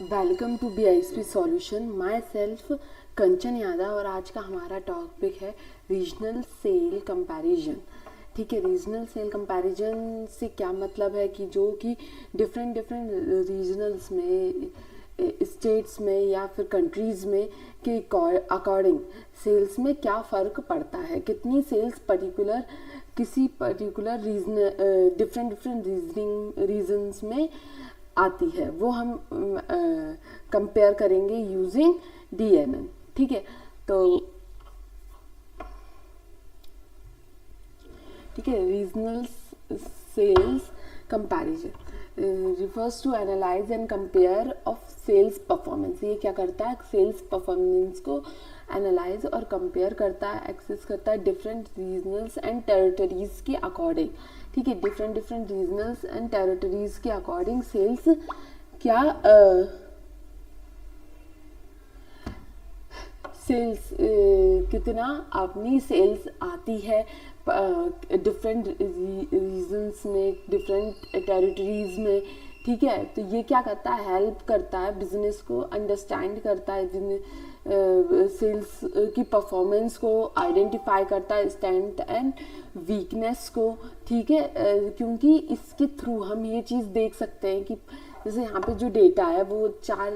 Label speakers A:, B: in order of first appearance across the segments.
A: Welcome to BISP solution. Myself Kanchan Yadav और आज का हमारा टॉपिक है रीजनल सेल कंपैरिजन। ठीक है, रीजनल सेल कंपैरिजन से क्या मतलब है कि जो कि डिफरेंट रीजनल्स में, स्टेट्स में या फिर कंट्रीज़ में के अकॉर्डिंग सेल्स में क्या फ़र्क पड़ता है, कितनी सेल्स किसी पर्टिकुलर रीजन डिफरेंट रीजन्स में आती है, वो हम कंपेयर करेंगे यूजिंग DNN। ठीक है, regional sales comparison refers to analyse and compare of sales performance. ये क्या करता है, सेल्स परफॉर्मेंस को एनालाइज और कंपेयर करता है, एक्सेस करता है डिफरेंट रीजनल्स एंड टेरिटरीज के अकॉर्डिंग। ठीक है, डिफरेंट रीजनल्स एंड टेरिटरीज के अकॉर्डिंग सेल्स क्या सेल्स कितना अपनी सेल्स आती है डिफरेंट रीजन्स में, डिफरेंट टेरिटरीज में। ठीक है, तो ये क्या करता है, हेल्प करता है बिजनेस को, अंडरस्टैंड करता है सेल्स की परफॉर्मेंस को, आइडेंटिफाई करता है स्ट्रेंथ एंड वीकनेस को। ठीक है, क्योंकि इसके थ्रू हम ये चीज़ देख सकते हैं कि जैसे यहाँ पे जो डेटा है वो चार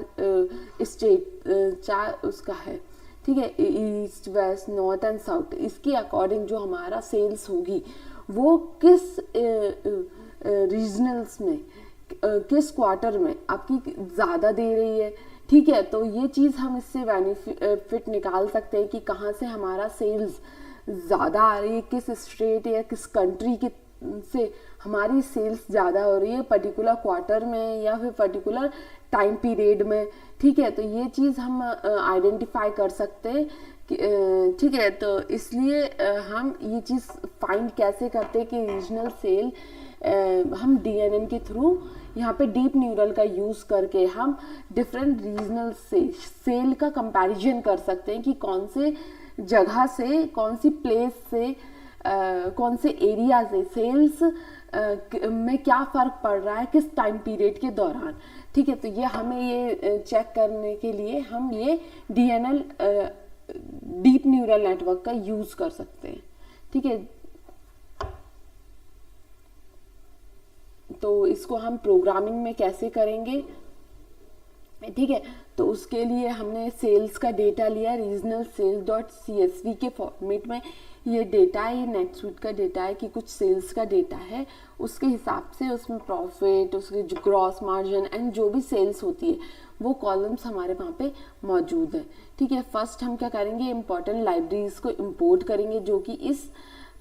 A: उसका है। ठीक है, east west north and south, इसके अकॉर्डिंग जो हमारा सेल्स होगी वो किस रीजनल्स में, किस क्वार्टर में आपकी ज़्यादा दे रही है। ठीक है, तो ये चीज़ हम इससे बेनिफिट निकाल सकते हैं कि कहाँ से हमारा सेल्स ज़्यादा आ रही है, किस स्टेट या किस कंट्री के से हमारी सेल्स ज़्यादा हो रही है पर्टिकुलर क्वार्टर में या फिर पर्टिकुलर टाइम पीरियड में। ठीक है, तो ये चीज़ हम आइडेंटिफाई कर सकते हैं। ठीक है, तो इसलिए हम ये चीज़ फाइंड कैसे करते हैं कि रीजनल सेल हम DNN के थ्रू यहाँ पे डीप न्यूरल का यूज़ करके हम डिफरेंट रीजनल सेल का कंपैरिजन कर सकते हैं कि कौन से जगह से, कौन सी प्लेस से, कौन से एरिया से सेल्स में क्या फ़र्क पड़ रहा है किस टाइम पीरियड के दौरान। ठीक है, तो ये हमें ये चेक करने के लिए हम ये DNN डीप न्यूरल नेटवर्क का यूज़ कर सकते हैं। ठीक है, तो इसको हम प्रोग्रामिंग में कैसे करेंगे। ठीक है, तो उसके लिए हमने सेल्स का डेटा लिया रीजनल सेल .csv के फॉर्मेट में। ये डेटा है, ये नेटस्यूट का डेटा है कि कुछ सेल्स का डेटा है, उसके हिसाब से उसमें प्रॉफिट, उसके ग्रॉस मार्जिन एंड जो भी सेल्स होती है वो कॉलम्स हमारे वहाँ पे मौजूद है। ठीक है, फर्स्ट हम क्या करेंगे, इंपॉर्टेंट लाइब्रेरीज को इंपोर्ट करेंगे जो कि इस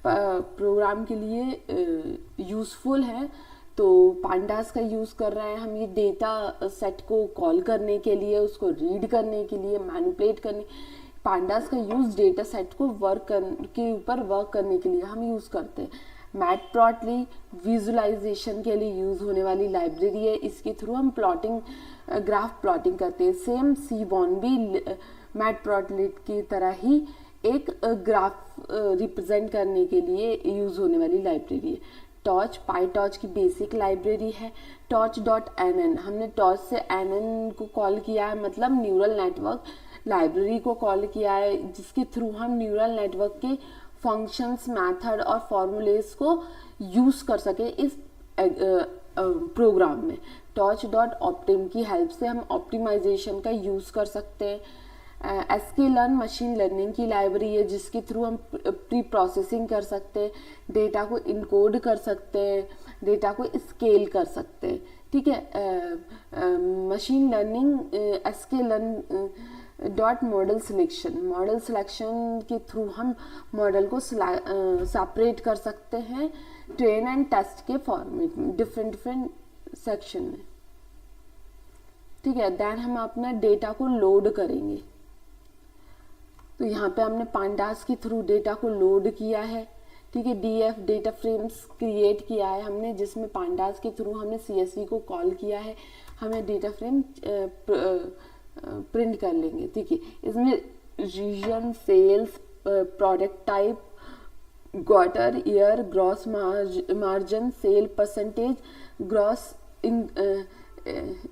A: प्रोग्राम के लिए यूज़फुल है। तो पांडास का यूज़ कर रहे हैं हम ये डेटा सेट को कॉल करने के लिए, उसको रीड करने के लिए, मैनिपुलेट करने। पांडास का यूज़ डेटा सेट को के ऊपर वर्क करने के लिए हम यूज़ करते हैं। मैटप्लॉटली विजुअलाइजेशन के लिए यूज़ होने वाली लाइब्रेरी है, इसके थ्रू हम ग्राफ प्लॉटिंग करते हैं। सेम सीबॉर्न भी मैटप्लॉटलिट की तरह ही एक ग्राफ रिप्रेजेंट करने के लिए यूज़ होने वाली लाइब्रेरी है। टॉर्च पाईटॉर्च की बेसिक लाइब्रेरी है। torch.nn, हमने टॉर्च से NN को कॉल किया है, मतलब न्यूरल नेटवर्क लाइब्रेरी को कॉल किया है, जिसके थ्रू हम न्यूरल नेटवर्क के फंक्शंस, मेथड और फॉर्मूलेस को यूज़ कर सके इस प्रोग्राम में। torch.optim की हेल्प से हम ऑप्टिमाइजेशन का यूज़ कर सकते हैं। sklearn मशीन लर्निंग की लाइब्रेरी है जिसके थ्रू हम प्री प्रोसेसिंग कर सकते हैं, डेटा को इनकोड कर सकते हैं, डेटा को स्केल कर सकते हैं। ठीक है, machine learning sklearn model selection के थ्रू हम मॉडल को सेपरेट कर सकते हैं ट्रेन एंड टेस्ट के फॉर्मेट में, डिफरेंट सेक्शन में। ठीक है, देन हम अपना डेटा को लोड करेंगे। तो यहाँ पे हमने पांडास के थ्रू डेटा को लोड किया है। ठीक है, DF डेटा फ्रेम्स क्रिएट किया है हमने, जिसमें पांडास के थ्रू हमने CSV को कॉल किया है, हमें डेटा फ्रेम प्रिंट कर लेंगे। ठीक है, इसमें region, sales, product type, quarter, year, gross margin, sale percentage, gross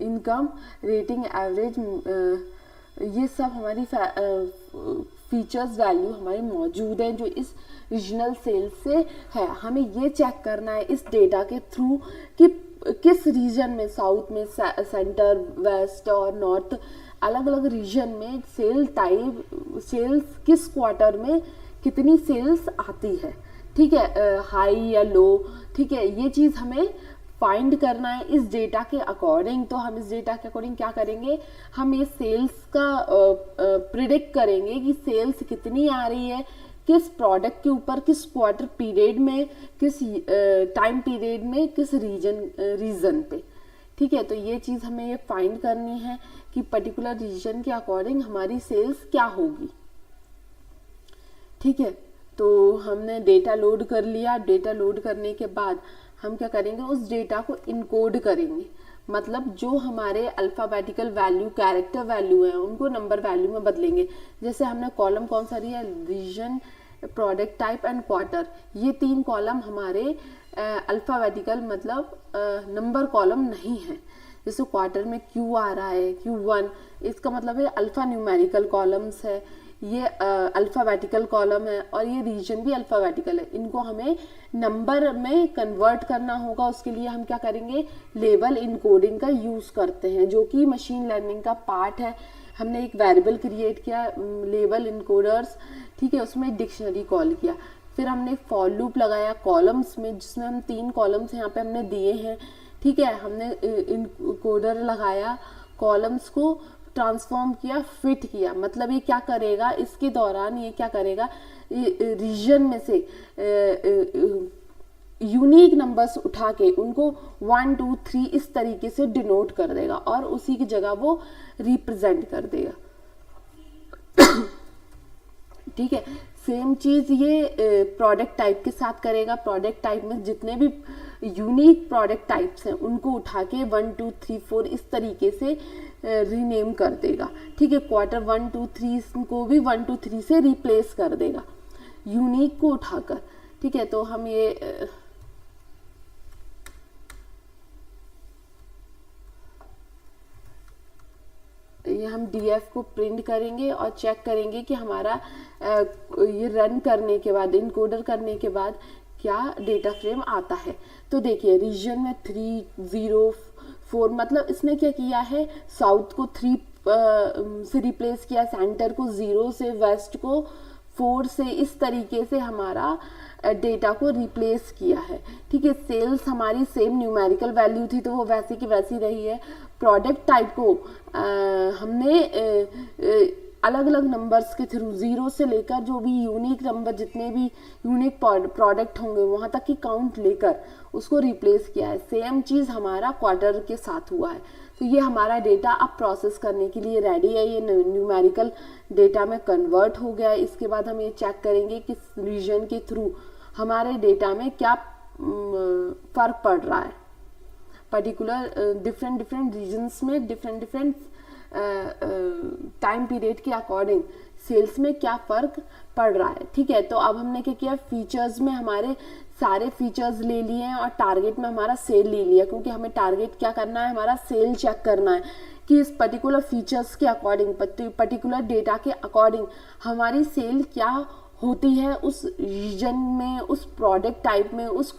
A: income, rating, average, ये सब हमारी फीचर्स वैल्यू हमारी मौजूद हैं जो इस रीजनल सेल्स से है। हमें ये चेक करना है इस डेटा के थ्रू कि किस रीजन में, साउथ में, सेंटर, वेस्ट और नॉर्थ, अलग अलग रीजन में सेल टाइप, सेल्स किस क्वार्टर में कितनी सेल्स आती है, ठीक है, हाई या लो, ठीक है। ये चीज़ हमें फाइंड करना है इस डेटा के अकॉर्डिंग। तो हम इस डेटा के अकॉर्डिंग क्या करेंगे, हम ये सेल्स का प्रिडिक्ट करेंगे कि सेल्स कितनी आ रही है, किस प्रोडक्ट के ऊपर, किस क्वार्टर पीरियड में, किस टाइम पीरियड में, किस रीजन पे, ठीक है। तो ये चीज़ हमें ये फाइंड करनी है कि पर्टिकुलर रीजन के अकॉर्डिंग हमारी सेल्स क्या होगी, ठीक है। तो हमने डेटा लोड कर लिया। डेटा लोड करने के बाद हम क्या करेंगे, उस डेटा को इनकोड करेंगे, मतलब जो हमारे अल्फाबेटिकल वैल्यू, कैरेक्टर वैल्यू है, उनको नंबर वैल्यू में बदलेंगे। जैसे हमने कॉलम कौन सा लिया, region, product type and quarter, ये 3 कॉलम हमारे अल्फाबेटिकल मतलब नंबर कॉलम नहीं है। जैसे क्वार्टर में Q आ रहा है, Q1, इसका मतलब है अल्फा न्यूमेरिकल कॉलम्स है, ये अल्फाबेटिकल कॉलम है, और ये रीजन भी अल्फाबेटिकल है। इनको हमें नंबर में कन्वर्ट करना होगा। उसके लिए हम क्या करेंगे, लेबल इनकोडिंग का यूज करते हैं, जो कि मशीन लर्निंग का पार्ट है। हमने एक वेरिएबल क्रिएट किया, लेबल इनकोडर्स, ठीक है, उसमें डिक्शनरी कॉल किया। फिर हमने फॉर लूप लगाया कॉलम्स में, जिसमें हम 3 कॉलम्स यहाँ पे हमने दिए हैं, ठीक है। हमने इनकोडर लगाया, कॉलम्स को ट्रांसफॉर्म किया, फिट किया। मतलब ये क्या करेगा, इसके दौरान ये क्या करेगा, रीजन में से यूनिक नंबर्स उठा के उनको 1 2 3 इस तरीके से डिनोट कर देगा और उसी की जगह वो रिप्रेजेंट कर देगा, ठीक है। सेम चीज ये प्रोडक्ट टाइप के साथ करेगा। प्रोडक्ट टाइप में जितने भी यूनिक प्रोडक्ट टाइप्स हैं उनको उठा के 1 2 3 4 इस तरीके से रीनेम कर देगा, ठीक है। क्वार्टर 1 2 3 को भी 1 2 3 से रिप्लेस कर देगा यूनिक को उठाकर, ठीक है। तो हम ये हम DF को प्रिंट करेंगे और चेक करेंगे कि हमारा ये रन करने के बाद, इनकोडर करने के बाद क्या डेटा फ्रेम आता है। तो देखिए रीजन में 3 0 4, मतलब इसने क्या किया है, साउथ को 3 से रिप्लेस किया, सेंटर को 0 से, वेस्ट को 4 से, इस तरीके से हमारा डेटा को रिप्लेस किया है, ठीक है। सेल्स हमारी सेम न्यूमेरिकल वैल्यू थी तो वो वैसी की वैसी रही है। प्रोडक्ट टाइप को हमने अलग अलग नंबर्स के थ्रू 0 से लेकर जो भी यूनिक नंबर, जितने भी यूनिक प्रोडक्ट होंगे वहां तक की काउंट लेकर उसको रिप्लेस किया है। सेम चीज हमारा क्वार्टर के साथ हुआ है। तो ये हमारा डेटा अब प्रोसेस करने के लिए रेडी है, ये न्यूमेरिकल डेटा में कन्वर्ट हो गया है। इसके बाद हम ये चेक करेंगे कि रीजन के थ्रू हमारे डेटा में क्या फर्क पड़ रहा है, पर्टिकुलर डिफरेंट रीजन्स में डिफरेंट टाइम पीरियड के अकॉर्डिंग सेल्स में क्या फर्क पड़ रहा है, ठीक है। तो अब हमने क्या किया, फीचर्स में हमारे सारे फीचर्स ले लिए हैं और टारगेट में हमारा सेल ले लिया, क्योंकि हमें टारगेट क्या करना है, हमारा सेल चेक करना है कि इस पर्टिकुलर फीचर्स के अकॉर्डिंग, पर्टिकुलर डेटा के अकॉर्डिंग हमारी सेल क्या होती है उस रीजन में, उस प्रोडक्ट टाइप में, उस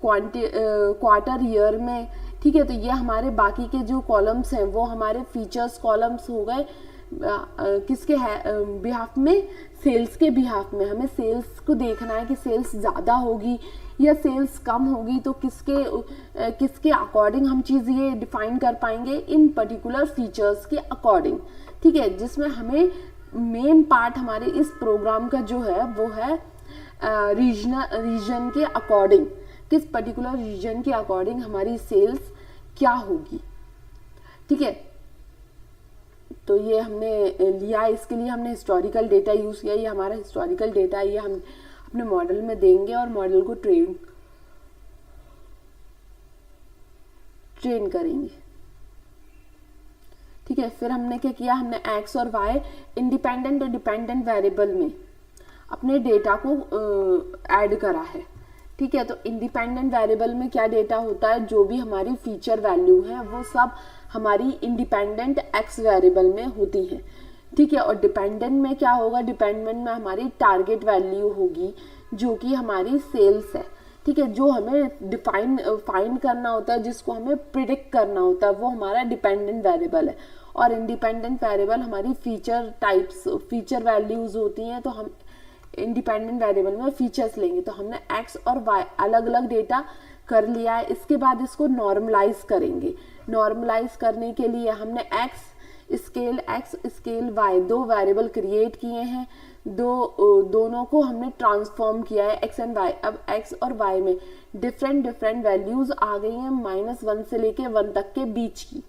A: क्वार्टर ईयर में, ठीक है। तो ये हमारे बाकी के जो कॉलम्स हैं वो हमारे फीचर्स कॉलम्स हो गए। किसके बिहाफ में, सेल्स के बिहाफ में। हमें सेल्स को देखना है कि सेल्स ज़्यादा होगी या सेल्स कम होगी, तो किसके अकॉर्डिंग हम चीज़ ये डिफाइन कर पाएंगे, इन पर्टिकुलर फीचर्स के अकॉर्डिंग, ठीक है। जिसमें हमें मेन पार्ट हमारे इस प्रोग्राम का जो है वो है रीजन के अकॉर्डिंग, किस पर्टिकुलर रीजन के अकॉर्डिंग हमारी सेल्स क्या होगी, ठीक है। तो ये हमने लिया, इसके लिए हमने हिस्टोरिकल डेटा यूज किया। ये हमारा हिस्टोरिकल डेटा, ये हम अपने मॉडल में देंगे और मॉडल को ट्रेन करेंगे, ठीक है। फिर हमने क्या किया, हमने एक्स और वाई इंडिपेंडेंट और डिपेंडेंट वेरिएबल में अपने डेटा को ऐड करा है, ठीक है, तो इंडिपेंडेंट वेरिएबल में क्या डेटा होता है, जो भी हमारी फीचर वैल्यू है वो सब हमारी इंडिपेंडेंट एक्स वेरिएबल में होती है। ठीक है, और डिपेंडेंट में क्या होगा, डिपेंडेंट में हमारी टारगेट वैल्यू होगी जो कि हमारी सेल्स है। ठीक है, जो हमें फाइंड करना होता है, जिसको हमें प्रिडिक्ट करना होता है, वो हमारा डिपेंडेंट वेरिएबल है। और इंडिपेंडेंट वेरिएबल हमारी फीचर वैल्यूज होती हैं। तो हम इंडिपेंडेंट वेरिएबल में फीचर्स लेंगे। तो हमने एक्स और वाई अलग अलग डेटा कर लिया है। इसके बाद इसको नॉर्मलाइज करेंगे। नॉर्मलाइज करने के लिए हमने एक्स स्केल वाई दो वेरिएबल क्रिएट किए हैं, दोनों को हमने ट्रांसफॉर्म किया है एक्स एंड वाई। अब एक्स और वाई में डिफरेंट वैल्यूज आ गई हैं -1 से लेके 1 तक के बीच की।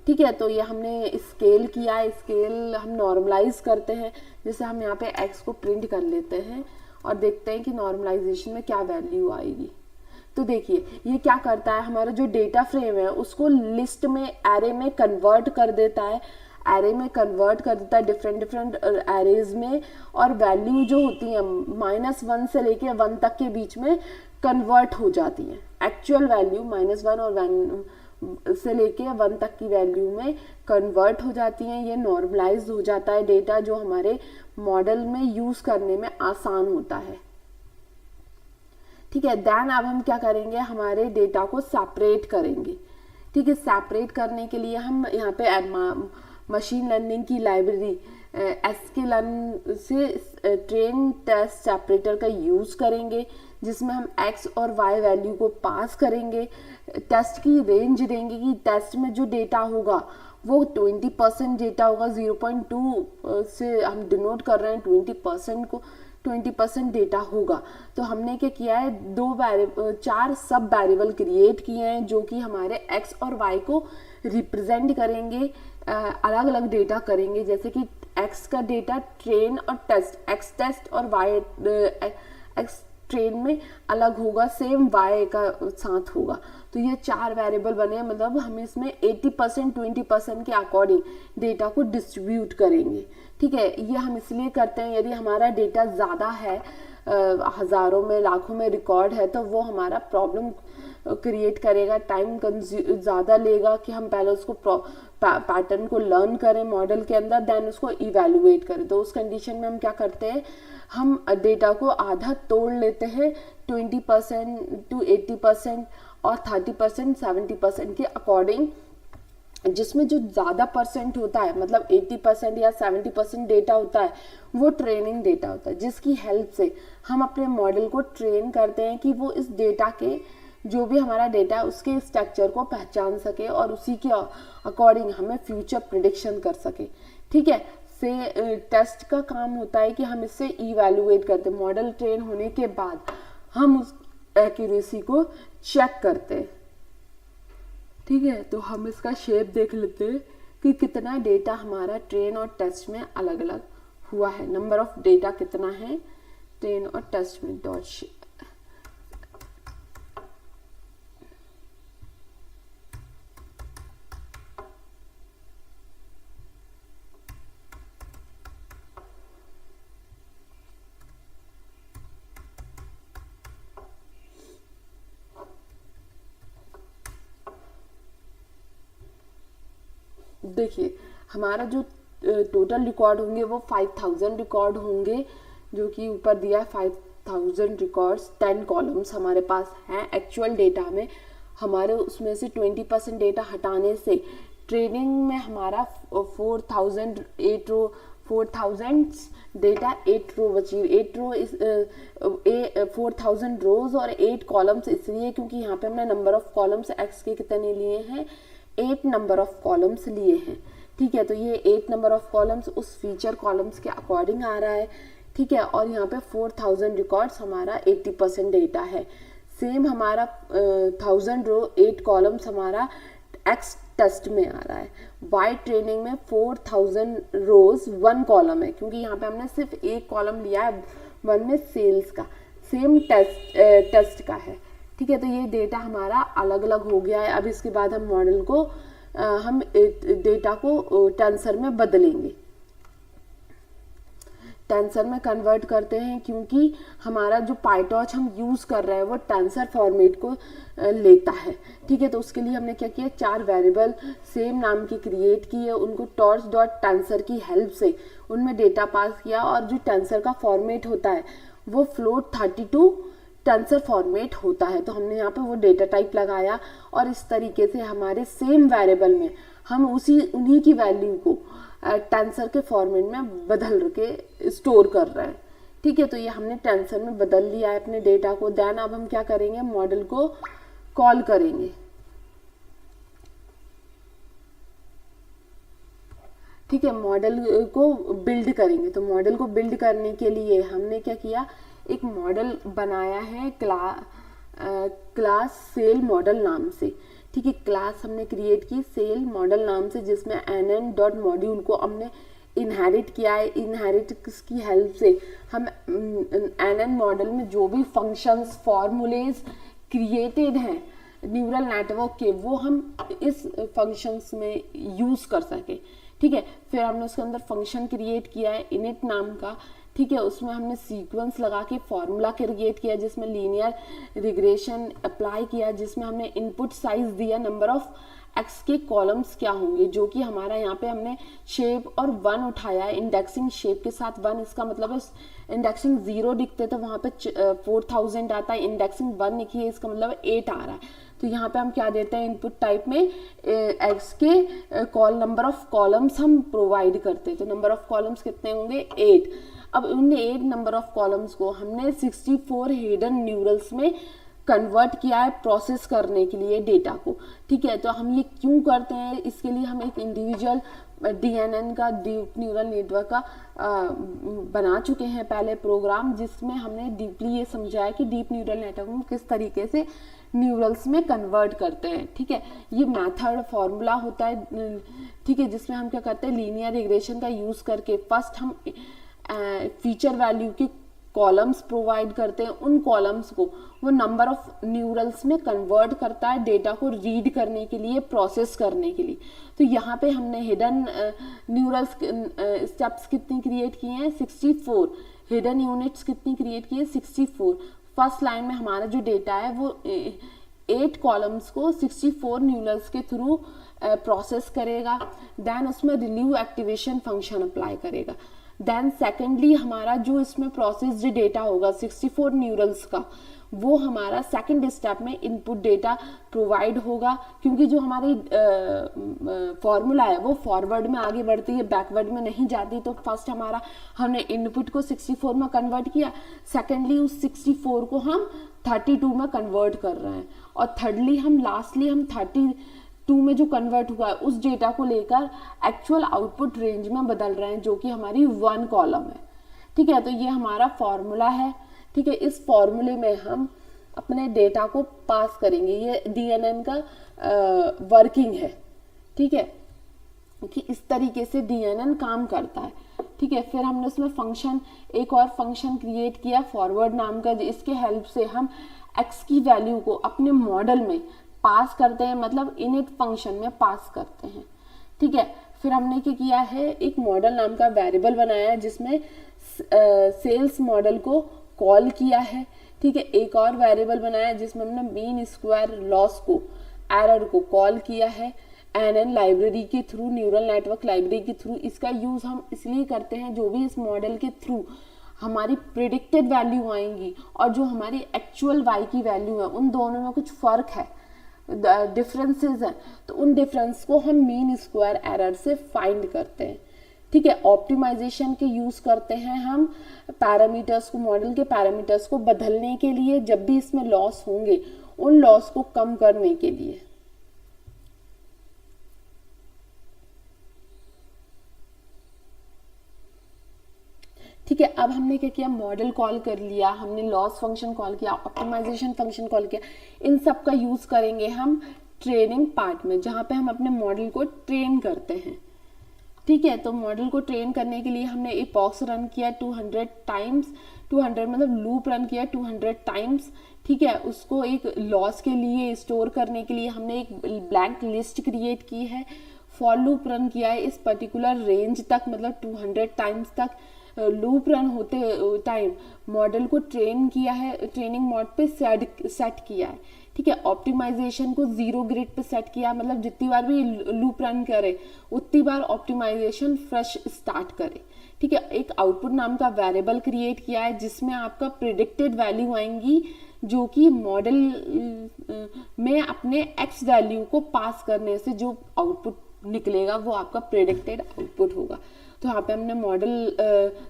A: ठीक है, तो ये हमने स्केल किया है। स्केल हम नॉर्मलाइज करते हैं, जैसे हम यहाँ पे एक्स को प्रिंट कर लेते हैं और देखते हैं कि नॉर्मलाइजेशन में क्या वैल्यू आएगी। तो देखिए ये क्या करता है, हमारा जो डेटा फ्रेम है उसको लिस्ट में एरे में कन्वर्ट कर देता है। डिफरेंट एरेज में, और वैल्यू जो होती है -1 से लेके 1 तक के बीच में कन्वर्ट हो जाती है। एक्चुअल वैल्यू -1 और 1 से लेके 1 तक की वैल्यू में कन्वर्ट हो जाती हैं। ये नॉर्मलाइज हो जाता है डेटा, जो हमारे मॉडल में यूज करने में आसान होता है। ठीक है, देन अब हम क्या करेंगे, हमारे डेटा को सेपरेट करेंगे। ठीक है, सेपरेट करने के लिए हम यहाँ पे मशीन लर्निंग की लाइब्रेरी sklearn से ट्रेन टेस्ट सेपरेटर का यूज करेंगे, जिसमें हम एक्स और वाई वैल्यू को पास करेंगे, टेस्ट की रेंज देंगे कि टेस्ट में जो डेटा होगा वो 20% डेटा होगा। 0.2 से हम डिनोट कर रहे हैं 20% को, 20% डेटा होगा। तो हमने क्या किया है, 4 सब वेरिएबल क्रिएट किए हैं जो कि हमारे एक्स और वाई को रिप्रेजेंट करेंगे, अलग अलग डेटा करेंगे। जैसे कि एक्स का डेटा ट्रेन और टेस्ट, एक्स टेस्ट और वाई एक्स ट्रेन में अलग होगा, सेम वाई का साथ होगा। तो ये 4 वेरिएबल बने, मतलब हम इसमें 80% 20% के अकॉर्डिंग डेटा को डिस्ट्रीब्यूट करेंगे। ठीक है, ये हम इसलिए करते हैं, यदि हमारा डेटा ज़्यादा है, हज़ारों में लाखों में रिकॉर्ड है, तो वो हमारा प्रॉब्लम क्रिएट करेगा, टाइम ज़्यादा लेगा कि हम पहले उसको पैटर्न को लर्न करें मॉडल के अंदर, देन उसको इवेलुएट करें। तो उस कंडीशन में हम क्या करते हैं, हम डेटा को आधा तोड़ लेते हैं 20% to 80% और 30% 70% के अकॉर्डिंग, जिसमें जो ज़्यादा परसेंट होता है, मतलब 80% या 70% डेटा होता है, वो ट्रेनिंग डेटा होता है, जिसकी हेल्प से हम अपने मॉडल को ट्रेन करते हैं कि वो इस डेटा के, जो भी हमारा डेटा है उसके स्ट्रक्चर को पहचान सके और उसी के अकॉर्डिंग हमें फ्यूचर प्रिडिक्शन कर सके। ठीक है, टेस्ट का काम होता है कि हम इससे इवैल्यूएट करते हैं, मॉडल ट्रेन होने के बाद हम उस एक्यूरेसी को चेक करते हैं। ठीक है, तो हम इसका शेप देख लेते हैं कि कितना डेटा हमारा ट्रेन और टेस्ट में अलग अलग हुआ है, नंबर ऑफ डेटा कितना है ट्रेन और टेस्ट में। डॉट शेप देखिए हमारा जो टोटल रिकॉर्ड होंगे वो 5000 रिकॉर्ड होंगे, जो कि ऊपर दिया है 5000 रिकॉर्ड्स, 10 कॉलम्स हमारे पास हैं एक्चुअल डेटा में। हमारे उसमें से 20% डेटा हटाने से ट्रेनिंग में हमारा 4000 डेटा 8 रो बची। 8 रो 4000 रोज और 8 कॉलम्स, इसलिए क्योंकि यहाँ पे हमने नंबर ऑफ कॉलम्स एक्स के कितने लिए हैं, 8 नंबर ऑफ कॉलम्स लिए हैं। ठीक है, तो ये 8 नंबर ऑफ कॉलम्स उस फीचर कॉलम्स के अकॉर्डिंग आ रहा है। ठीक है, और यहाँ पे 4000 रिकॉर्ड्स हमारा 80% डेटा है। सेम हमारा 1000 रो 8 कॉलम्स हमारा एक्स टेस्ट में आ रहा है। वाई ट्रेनिंग में 4000 रोज 1 कॉलम है, क्योंकि यहाँ पे हमने सिर्फ एक कॉलम लिया है, 1 में सेल्स का, सेम टेस्ट का है। ठीक है, तो ये डेटा हमारा अलग अलग हो गया है। अब इसके बाद हम मॉडल को हम डेटा को टेंसर में बदलेंगे। टेंसर में कन्वर्ट करते हैं, क्योंकि हमारा जो पाइटॉर्च हम यूज़ कर रहे हैं वो टेंसर फॉर्मेट को लेता है। ठीक है, तो उसके लिए हमने क्या किया, 4 वेरिएबल सेम नाम की क्रिएट किए, उनको टॉर्च डॉट टेंसर की हेल्प से उनमें डेटा पास किया, और जो टेंसर का फॉर्मेट होता है वो फ्लोट 32 टेंसर फॉर्मेट होता है। तो हमने यहाँ पे वो डेटा टाइप लगाया, और इस तरीके से हमारे सेम वेरिएबल में हम उन्हीं की वैल्यू को टेंसर के फॉर्मेट में बदल के स्टोर कर रहे हैं। ठीक है, तो ये हमने टेंसर में बदल लिया है अपने डेटा को। देन अब हम क्या करेंगे, मॉडल को कॉल करेंगे। ठीक है, मॉडल को बिल्ड करेंगे। तो मॉडल को बिल्ड करने के लिए हमने क्या किया, एक मॉडल बनाया है क्लास सेल मॉडल नाम से। ठीक है, क्लास हमने क्रिएट की सेल मॉडल नाम से, जिसमें nn डॉट मॉड्यूल को हमने इनहेरिट किया है। इनहेरिट की हेल्प से हम nn मॉडल में जो भी फंक्शंस फॉर्मूलेज क्रिएटेड हैं न्यूरल नेटवर्क के, वो हम इस फंक्शंस में यूज कर सके। ठीक है, फिर हमने उसके अंदर फंक्शन क्रिएट किया है इनिट नाम का। ठीक है, उसमें हमने सीक्वेंस लगा के फॉर्मूला क्रिएट किया, जिसमें लीनियर रिग्रेशन अप्लाई किया, जिसमें हमने इनपुट साइज दिया नंबर ऑफ एक्स के कॉलम्स क्या होंगे, जो कि हमारा यहाँ पे हमने शेप और 1 उठाया है, इंडेक्सिंग शेप के साथ 1। इसका मतलब है इंडेक्सिंग 0 दिखते तो वहाँ पे 4000 आता है, इंडेक्सिंग 1 लिखी है इसका मतलब 8 आ रहा है। तो यहाँ पे हम क्या देते हैं, इनपुट टाइप में एक्स के नंबर ऑफ कॉलम्स हम प्रोवाइड करते हैं। तो नंबर ऑफ कॉलम्स कितने होंगे, 8। अब उन 8 नंबर ऑफ कॉलम्स को हमने 64 हिडन न्यूरल्स में कन्वर्ट किया है प्रोसेस करने के लिए डेटा को। ठीक है, तो हम ये क्यों करते हैं, इसके लिए हम एक इंडिविजुअल DNN का डीप न्यूरल नेटवर्क का बना चुके हैं पहले प्रोग्राम, जिसमें हमने डीपली ये समझाया कि डीप न्यूरल नेटवर्क में किस तरीके से न्यूरल्स में कन्वर्ट करते हैं। ठीक है, ये मेथड फॉर्मूला होता है। ठीक है, जिसमें हम क्या करते हैं, लीनियर रिग्रेशन का यूज करके फर्स्ट हम फीचर वैल्यू के कॉलम्स प्रोवाइड करते हैं, उन कॉलम्स को वो नंबर ऑफ न्यूरल्स में कन्वर्ट करता है डेटा को रीड करने के लिए, प्रोसेस करने के लिए। तो यहाँ पे हमने हिडन न्यूरल्स स्टेप्स कितनी क्रिएट किए हैं, 64। हिडन यूनिट्स कितनी क्रिएट की है, 64। फर्स्ट लाइन में हमारा जो डेटा है वो 8 कॉलम्स को 64 न्यूरल्स के थ्रू प्रोसेस करेगा। देन उसमें रिलीव एक्टिवेशन फंक्शन अप्लाई करेगा। देन सेकेंडली हमारा जो इसमें प्रोसेस्ड डेटा होगा 64 न्यूरल्स का, वो हमारा सेकंड स्टेप में इनपुट डेटा प्रोवाइड होगा, क्योंकि जो हमारी फॉर्मूला है वो फॉरवर्ड में आगे बढ़ती है, बैकवर्ड में नहीं जाती। तो फर्स्ट हमने इनपुट को 64 में कन्वर्ट किया, सेकेंडली उस 64 को हम 32 में कन्वर्ट कर रहे हैं, और थर्डली लास्टली हम 32 में जो कन्वर्ट हुआ है उस डेटा को लेकर एक्चुअल आउटपुट रेंज में बदल रहे हैं, जो कि हमारी 1 कॉलम है। ठीक है, तो ये हमारा फॉर्मूला है। ठीक है, इस फॉर्मूले में हम अपने डेटा को पास करेंगे। ये DNN का वर्किंग है। ठीक है, कि इस तरीके से DNN काम करता है। ठीक है, फिर हमने उसमें एक और फंक्शन क्रिएट किया फॉरवर्ड नाम का, इसके हेल्प से हम x की वैल्यू को अपने मॉडल में पास करते हैं, मतलब इनिट फंक्शन में पास करते हैं। ठीक है, फिर हमने क्या किया है, एक मॉडल नाम का वेरिएबल बनाया है, जिसमें सेल्स मॉडल को कॉल किया है। ठीक है, एक और वेरिएबल बनाया है जिसमें हमने मीन स्क्वायर लॉस को, एरर को कॉल किया है NN लाइब्रेरी के थ्रू, न्यूरल नेटवर्क लाइब्रेरी के थ्रू। इसका यूज हम इसलिए करते हैं, जो भी इस मॉडल के थ्रू हमारी प्रिडिक्टेड वैल्यू आएंगी और जो हमारी एक्चुअल y की वैल्यू है, उन दोनों में कुछ फर्क है, डिफरेंसेस हैं, तो उन डिफरेंस को हम मीन स्क्वायर एरर से फाइंड करते हैं। ठीक है, ऑप्टिमाइजेशन के यूज करते हैं हम पैरामीटर्स को, मॉडल के पैरामीटर्स को बदलने के लिए, जब भी इसमें लॉस होंगे उन लॉस को कम करने के लिए। ठीक है, अब हमने क्या किया, मॉडल कॉल कर लिया, हमने लॉस फंक्शन कॉल किया, ऑप्टिमाइजेशन फंक्शन कॉल किया। इन सब का यूज करेंगे हम ट्रेनिंग पार्ट में, जहां पे हम अपने मॉडल को ट्रेन करते हैं। ठीक है, तो मॉडल को ट्रेन करने के लिए हमने epox रन किया 200 टाइम्स, 200 मतलब लूप रन किया 200 टाइम्स। ठीक है, उसको एक लॉस के लिए स्टोर करने के लिए हमने एक ब्लैंक लिस्ट क्रिएट की है। फॉर लूप रन किया है इस पर्टिकुलर रेंज तक, मतलब 200 टाइम्स तक। लूप रन होते टाइम मॉडल को ट्रेन किया है, ट्रेनिंग मोड पे सेट किया है, ठीक है। ऑप्टिमाइजेशन को 0 ग्रिड पे सेट किया, मतलब जितनी बार भी लूप रन करे उतनी बार ऑप्टिमाइजेशन फ्रेश स्टार्ट करे, ठीक है। एक आउटपुट नाम का वेरिएबल क्रिएट किया है जिसमें आपका प्रिडिक्टेड वैल्यू आएंगी जो कि मॉडल में अपने एक्स वैल्यू को पास करने से जो आउटपुट निकलेगा वो आपका प्रिडिक्टेड आउटपुट होगा। तो यहाँ पे हमने मॉडल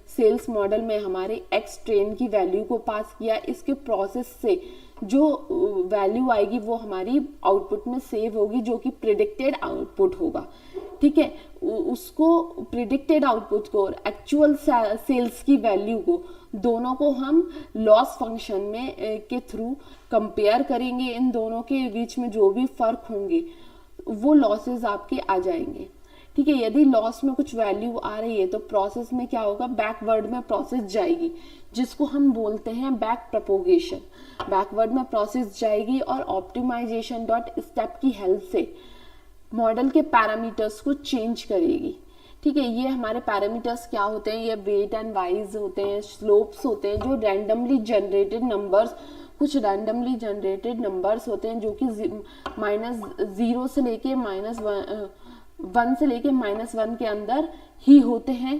A: सेल्स मॉडल में हमारे एक्स ट्रेन की वैल्यू को पास किया, इसके प्रोसेस से जो वैल्यू आएगी वो हमारी आउटपुट में सेव होगी जो कि प्रिडिक्टेड आउटपुट होगा, ठीक है। उसको प्रिडिक्टेड आउटपुट को और एक्चुअल सेल्स की वैल्यू को दोनों को हम लॉस फंक्शन में के थ्रू कंपेयर करेंगे। इन दोनों के बीच में जो भी फर्क होंगे वो लॉसेस आपके आ जाएंगे, ठीक है। यदि लॉस में कुछ वैल्यू आ रही है तो प्रोसेस में क्या होगा, बैकवर्ड में प्रोसेस जाएगी जिसको हम बोलते हैं बैक प्रोपोगेशन। बैकवर्ड में प्रोसेस जाएगी और ऑप्टिमाइजेशन डॉट स्टेप की हेल्प से मॉडल के पैरामीटर्स को चेंज करेगी, ठीक है। ये हमारे पैरामीटर्स क्या होते हैं, ये वेट एंड वाइज होते हैं, स्लोप्स होते हैं, जो रैंडमली जनरेटेड नंबर्स, कुछ रैंडमली जनरेटेड नंबर्स होते हैं जो कि -0 से लेके -1 से लेके -1 के अंदर ही होते हैं,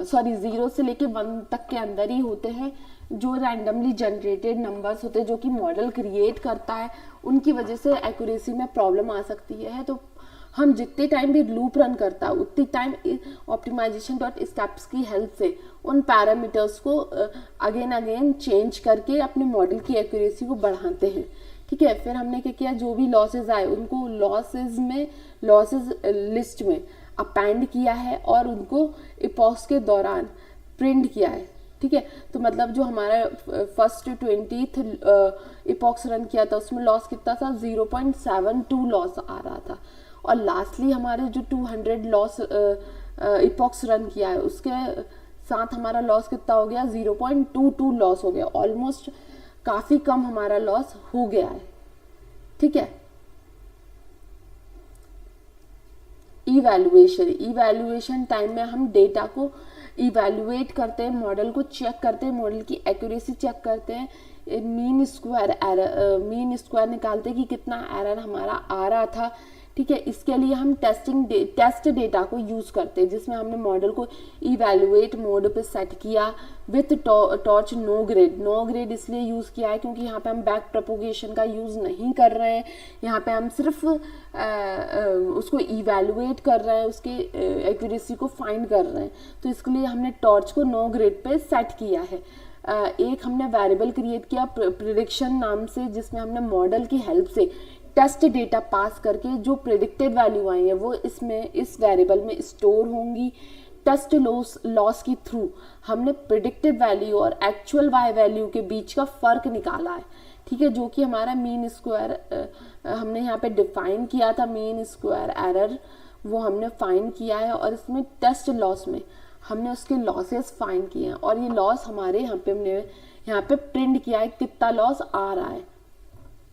A: सॉरी 0 से लेके 1 तक के अंदर ही होते हैं, जो रैंडमली जनरेटेड नंबर्स होते हैं जो कि मॉडल क्रिएट करता है। उनकी वजह से एक्यूरेसी में प्रॉब्लम आ सकती है। तो हम जितने टाइम भी लूप रन करता है उतनी टाइम ऑप्टिमाइजेशन डॉट स्टेप्स की हेल्प से उन पैरामीटर्स को अगेन चेंज करके अपने मॉडल की एक्यूरेसी को बढ़ाते हैं, ठीक है। फिर हमने क्या किया, जो भी लॉसेज आए उनको लॉसेज लिस्ट में अपेंड किया है और उनको इपॉक्स के दौरान प्रिंट किया है, ठीक है। तो मतलब जो हमारा फर्स्ट 20th इपॉक्स रन किया था उसमें लॉस कितना था, 0.72 लॉस आ रहा था। और लास्टली हमारे जो 200 लॉस इपॉक्स रन किया है उसके साथ हमारा लॉस कितना हो गया, 0.22 लॉस हो गया। ऑलमोस्ट काफी कम हमारा लॉस हो गया है, ठीक है। इवैल्यूएशन टाइम में हम डेटा को इवैल्यूएट करते हैं, मॉडल को चेक करते हैं, मॉडल की एक्यूरेसी चेक करते हैं, मीन स्क्वायर निकालते हैं कि कितना एरर हमारा आ रहा था, ठीक है। इसके लिए हम टेस्ट डेटा को यूज करते हैं जिसमें हमने मॉडल को इवैल्यूएट मोड पे सेट किया विथ टॉर्च नो ग्रेड इसलिए यूज किया है क्योंकि यहाँ पे हम बैक प्रोपोगेशन का यूज नहीं कर रहे हैं, यहाँ पे हम सिर्फ उसको इवैल्यूएट कर रहे हैं, उसकी एक्यूरेसी को फाइंड कर रहे हैं। तो इसके लिए हमने टॉर्च को नो ग्रेड पे सेट किया है। एक हमने वेरिएबल क्रिएट किया प्रिडिक्शन नाम से जिसमें हमने मॉडल की हेल्प से टेस्ट डेटा पास करके जो प्रिडिक्टेड वैल्यू आई है वो इसमें इस वेरिएबल में स्टोर होंगी। टेस्ट लॉस के थ्रू हमने प्रिडिक्टेड वैल्यू और एक्चुअल वाई वैल्यू के बीच का फर्क निकाला है, ठीक है, जो कि हमारा मीन स्क्वायर हमने यहाँ पे डिफाइन किया था, मीन स्क्वायर एरर वो हमने फाइंड किया है। और इसमें टेस्ट लॉस में हमने उसके लॉसेस फाइंड किए हैं और ये लॉस हमारे हमने यहाँ पे प्रिंट किया है कितना लॉस आ रहा है,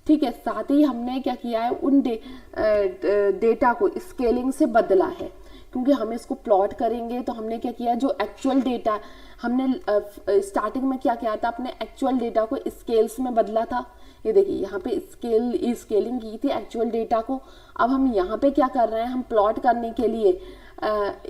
A: ठीक है। साथ ही हमने क्या किया है, उन डेटा को स्केलिंग से बदला है क्योंकि हम इसको प्लॉट करेंगे। तो हमने क्या किया, जो एक्चुअल डेटा हमने स्टार्टिंग में क्या किया था, अपने एक्चुअल डेटा को स्केल्स में बदला था। ये देखिए यहाँ पे स्केलिंग की थी एक्चुअल डेटा को। अब हम यहाँ पे क्या कर रहे हैं, हम प्लॉट करने के लिए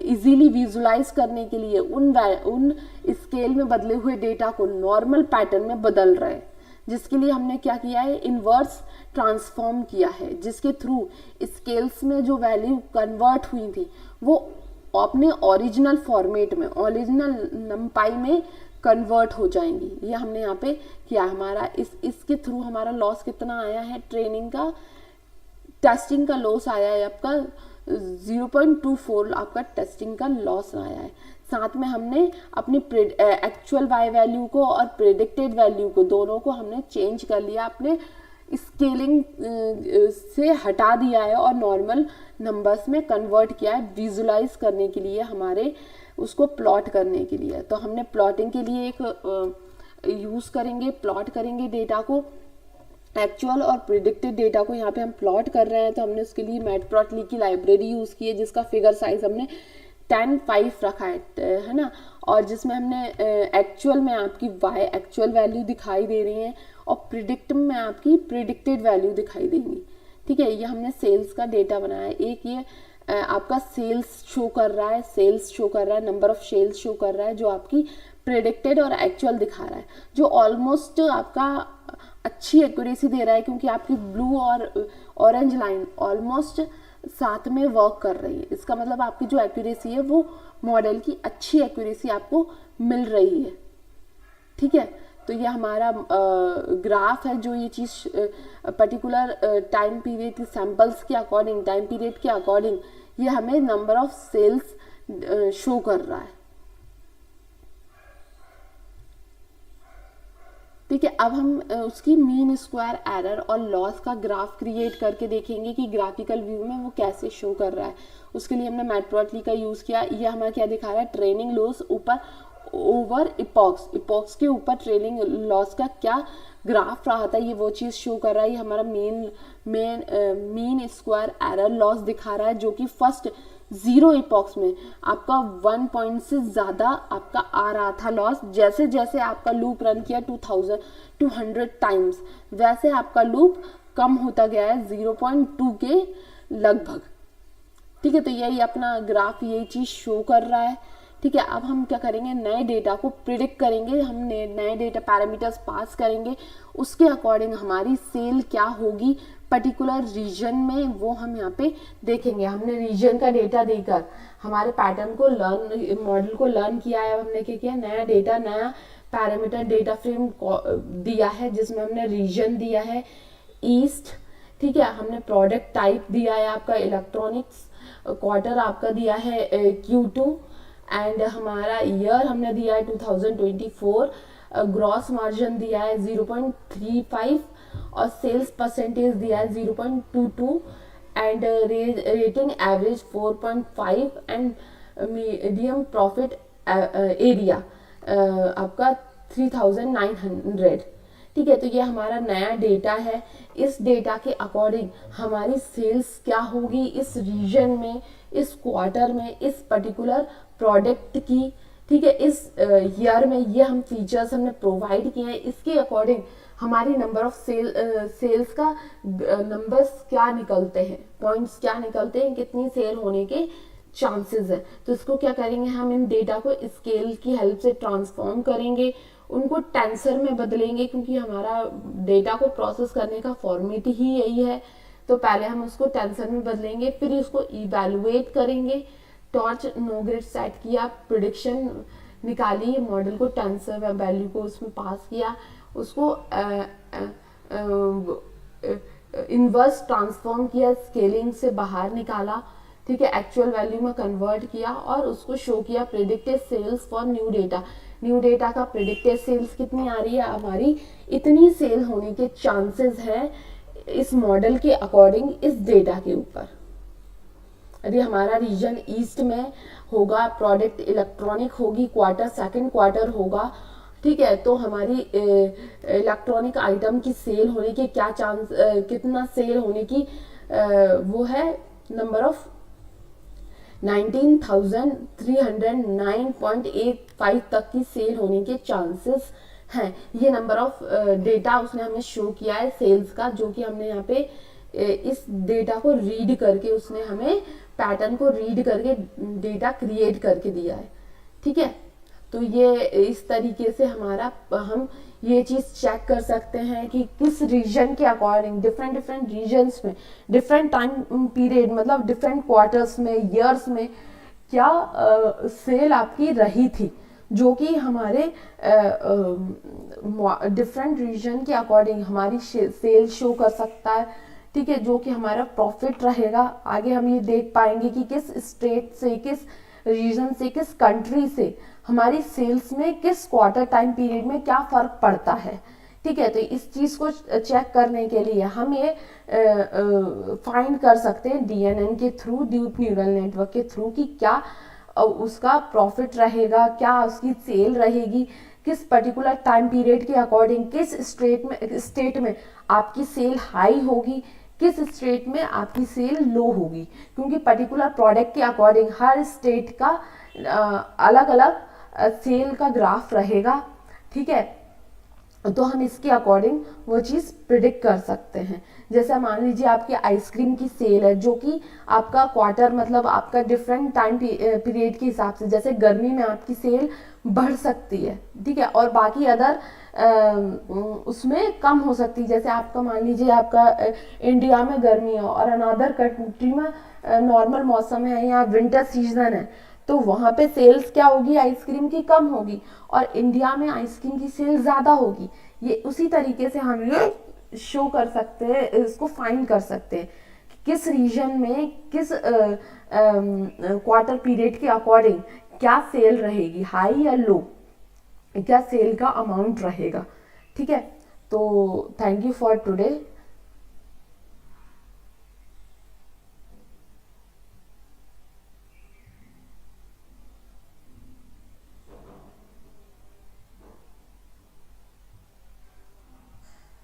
A: इजीली विजुलाइज करने के लिए उन स्केल में बदले हुए डेटा को नॉर्मल पैटर्न में बदल रहे हैं, जिसके लिए हमने क्या किया है, इन्वर्स ट्रांसफॉर्म किया है, जिसके थ्रू स्केल्स में जो वैल्यू कन्वर्ट हुई थी वो अपने ओरिजिनल फॉर्मेट में, ओरिजिनल नंपाई में कन्वर्ट हो जाएंगी। ये हमने यहाँ पे किया। हमारा इसके थ्रू हमारा लॉस कितना आया है, टेस्टिंग का लॉस आया है आपका 0.24 आपका टेस्टिंग का लॉस आया है। साथ में हमने अपनी एक्चुअल वाई वैल्यू को और प्रेडिक्टेड वैल्यू को दोनों को हमने चेंज कर लिया, अपने स्केलिंग से हटा दिया है और नॉर्मल नंबर्स में कन्वर्ट किया है विजुलाइज करने के लिए, हमारे उसको प्लॉट करने के लिए। तो हमने प्लॉटिंग के लिए एक यूज करेंगे, प्लॉट करेंगे डेटा को, एक्चुअल और प्रिडिक्टेड डेटा को यहाँ पे हम प्लॉट कर रहे हैं। तो हमने उसके लिए मैटप्लॉटली की लाइब्रेरी यूज की है जिसका फिगर साइज हमने 10.5 रखा है ना, और जिसमें हमने एक्चुअल में आपकी y एक्चुअल वैल्यू दिखाई दे रही है और प्रिडिक्ट में आपकी प्रिडिक्टेड वैल्यू दिखाई देंगी। ठीक है, ये हमने सेल्स का डेटा बनाया है। एक ये आपका सेल्स शो कर रहा है, सेल्स शो कर रहा है, नंबर ऑफ सेल्स शो कर रहा है, जो आपकी प्रेडिक्टेड और एक्चुअल दिखा रहा है, जो ऑलमोस्ट आपका अच्छी एक्यूरेसी दे रहा है, क्योंकि आपकी ब्लू और ऑरेंज लाइन ऑलमोस्ट साथ में वर्क कर रही है। इसका मतलब आपकी जो एक्यूरेसी है वो मॉडल की अच्छी एक्यूरेसी आपको मिल रही है। ठीक है, तो ये हमारा ग्राफ है, जो ये चीज़ पर्टिकुलर टाइम पीरियड की सैंपल्स के अकॉर्डिंग, टाइम पीरियड के अकॉर्डिंग ये हमें नंबर ऑफ सेल्स शो कर रहा है। ठीक है, अब हम उसकी मीन स्क्वायर एरर और लॉस का ग्राफ क्रिएट करके देखेंगे कि ग्राफिकल व्यू में वो कैसे शो कर रहा है। उसके लिए हमने मैटप्लॉटली का यूज़ किया। ये हमारा क्या दिखा रहा है, ट्रेनिंग लॉस ऊपर ओवर इपॉक्स के ऊपर ट्रेनिंग लॉस का क्या ग्राफ रहा था, ये वो चीज़ शो कर रहा है। ये हमारा मीन स्क्वायर एरर लॉस दिखा रहा है, जो कि फर्स्ट 0 इपॉक्स में आपका 1 पॉइंट से ज़्यादा आपका आ रहा था लॉस। जैसे जैसे आपका लूप रन किया 2200 टाइम्स, वैसे आपका लूप कम होता गया है 0.2 के लगभग। ठीक है, तो यही अपना ग्राफ यही चीज़ शो कर रहा है। ठीक है, अब हम क्या करेंगे, नए डेटा को प्रिडिक्ट करेंगे, हम नए डेटा पैरामीटर्स पास करेंगे, उसके अकॉर्डिंग हमारी सेल क्या होगी पर्टिकुलर रीजन में, वो हम यहाँ पे देखेंगे। हमने रीजन का डेटा देकर हमारे पैटर्न को मॉडल को लर्न किया है। हमने क्या किया, नया डेटा, नया पैरामीटर डेटा फ्रेम दिया है, जिसमें हमने रीजन दिया है ईस्ट। ठीक है, हमने प्रोडक्ट टाइप दिया है आपका इलेक्ट्रॉनिक्स, क्वार्टर आपका दिया है Q2, एंड हमारा ईयर हमने दिया है 2024, ग्रॉस मार्जिन दिया है 0.35 और सेल्स परसेंटेज दिया है 0.22 and rating average 4.5 and medium profit area आपका 3900। ठीक है, तो ये हमारा नया डेटा है। इस डेटा के अकॉर्डिंग हमारी सेल्स क्या होगी इस रीजन में, इस क्वार्टर में, इस पर्टिकुलर प्रोडक्ट की। ठीक है, इस ईयर में ये हम फीचर्स हमने प्रोवाइड किए हैं। इसके अकॉर्डिंग हमारी नंबर ऑफ सेल्स का नंबर्स क्या निकलते हैं, पॉइंट्स क्या निकलते हैं, कितनी सेल होने के चांसेस है। तो इसको क्या करेंगे, हम इन डेटा को स्केल की हेल्प से ट्रांसफॉर्म करेंगे, उनको टेंसर में बदलेंगे, क्योंकि हमारा डेटा को प्रोसेस करने का फॉर्मेट ही यही है। तो पहले हम उसको टेंसर में बदलेंगे, फिर उसको इवेलुएट करेंगे। टॉर्च नो ग्रिड सेट किया, प्रिडिक्शन निकाली, मॉडल को टेंसर वैल्यू को उसमें पास किया, उसको इनवर्स ट्रांसफॉर्म किया, स्केलिंग से बाहर निकाला। ठीक है, एक्चुअल वैल्यू में कन्वर्ट किया और उसको शो किया predicted sales for new data. New data का प्रिडिक्टेड सेल्स कितनी आ रही है, हमारी इतनी सेल होने के चांसेस है इस मॉडल के अकॉर्डिंग इस डेटा के ऊपर। यदि हमारा रीजन ईस्ट में होगा, प्रोडक्ट इलेक्ट्रॉनिक होगी, क्वार्टर सेकंड क्वार्टर होगा, ठीक है, तो हमारी इलेक्ट्रॉनिक आइटम की सेल होने के क्या चांस, कितना सेल होने की वो है, नंबर ऑफ 19,309.85 तक की सेल होने के चांसेस हैं। ये नंबर ऑफ डेटा उसने हमें शो किया है सेल्स का, जो कि हमने यहाँ पे इस डेटा को रीड करके, उसने हमें पैटर्न को रीड करके डेटा क्रिएट करके दिया है। ठीक है, तो ये इस तरीके से हमारा हम ये चीज़ चेक कर सकते हैं कि किस रीजन के अकॉर्डिंग डिफरेंट रीजन्स में डिफरेंट टाइम पीरियड, मतलब डिफरेंट क्वार्टर्स में, ईयर्स में क्या सेल आपकी रही थी, जो कि हमारे डिफरेंट रीजन के अकॉर्डिंग हमारी सेल शो कर सकता है। ठीक है, जो कि हमारा प्रॉफिट रहेगा। आगे हम ये देख पाएंगे कि किस स्टेट से, किस रीजन से, किस कंट्री से हमारी सेल्स में किस क्वार्टर टाइम पीरियड में क्या फर्क पड़ता है। ठीक है, तो इस चीज़ को चेक करने के लिए हम ये फाइंड कर सकते हैं DNN के थ्रू, डीप न्यूरल नेटवर्क के थ्रू, कि क्या उसका प्रॉफिट रहेगा, क्या उसकी सेल रहेगी, किस पर्टिकुलर टाइम पीरियड के अकॉर्डिंग, किस स्टेट में आपकी सेल हाई होगी, किस स्टेट में आपकी सेल लो होगी, क्योंकि पर्टिकुलर प्रोडक्ट के अकॉर्डिंग हर स्टेट का अलग अलग सेल का ग्राफ रहेगा, ठीक है। तो हम इसके अकॉर्डिंग वो चीज़ प्रिडिक्ट कर सकते हैं। जैसे मान लीजिए आपकी आइसक्रीम की सेल है, जो कि आपका क्वार्टर मतलब आपका डिफरेंट टाइम पीरियड के हिसाब से, जैसे गर्मी में आपकी सेल बढ़ सकती है, ठीक है, और बाकी अदर उसमें कम हो सकती है। जैसे आपका मान लीजिए आपका इंडिया में गर्मी है और अनदर कंट्री में नॉर्मल मौसम है या विंटर सीजन है, तो वहाँ पे सेल्स क्या होगी, आइसक्रीम की कम होगी, और इंडिया में आइसक्रीम की सेल ज़्यादा होगी। ये उसी तरीके से हम ये शो कर सकते हैं, इसको फाइंड कर सकते हैं कि किस रीजन में किस क्वार्टर पीरियड के अकॉर्डिंग क्या सेल रहेगी, हाई या लो, क्या सेल का अमाउंट रहेगा, ठीक है। तो थैंक यू फॉर टुडे।